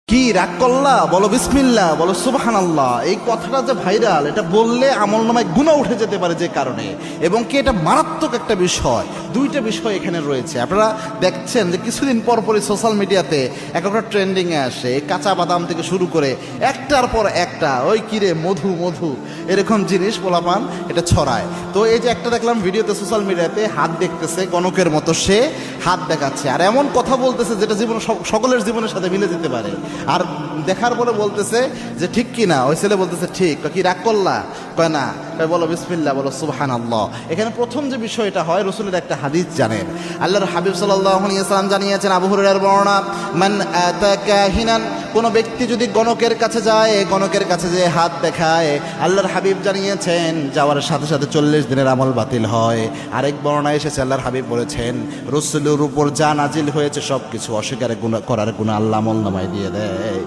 কি রাগ করলা, বলো বিসমিল্লাহ, বলো সুবহানাল্লাহ। এই কথাটা যে ভাইরাল, এটা বললে আমলনামায় গুনাহ উঠে যেতে পারে যে কারণে, এবং কি এটা মারাত্মক একটা বিষয়। দুইটা বিষয় এখানে রয়েছে। আপনারা দেখছেন যে কিছুদিন পর পরই সোশ্যাল মিডিয়াতে একটা ট্রেন্ডিংয়ে আসে, কাঁচা বাদাম থেকে শুরু করে একটার পর একটা ওই কিরে মধু মধু এরকম জিনিস পোলাপান এটা ছড়ায়। তো এই যে একটা দেখলাম ভিডিওতে সোশ্যাল মিডিয়াতে, হাত দেখতেছে গণকের মতো, সে হাত দেখাচ্ছে আর এমন কথা বলতেছে যেটা জীবন সকলের জীবনের সাথে মিলে যেতে পারে। আর দেখার পরে বলতেছে যে ঠিক কি না, ওই ছেলে বলতেছে ঠিক। কি রাগ করলা? কয় না। কয় বলো বিসমিল্লাহ, বলো সুবহানাল্লাহ। এখানে প্রথম যে বিষয়টা হয়, রসুলের একটা হাদিস জানেন, আল্লাহর হাবিব সাল্লাল্লাহু আলাইহি ওয়াসাল্লাম জানিয়েছেন, আবু হুরায়রার বর্ণনা, মান আতা কাহিনান, কোন ব্যক্তি যদি গণকের কাছে যায়, গণকের কাছে যে হাত দেখায়, আল্লাহর হাবিব জানিয়েছেন যাওয়ার সাথে সাথে 40 দিনের আমল বাতিল হয়। আরেক বর্ণনা এসেছে, আল্লাহর হাবিব বলেছেন রসুলের উপর যা নাজিল হয়েছে সব কিছু অস্বীকার করার গুনাহ আল্লাহ আমল নামায় দিয়ে দেয়।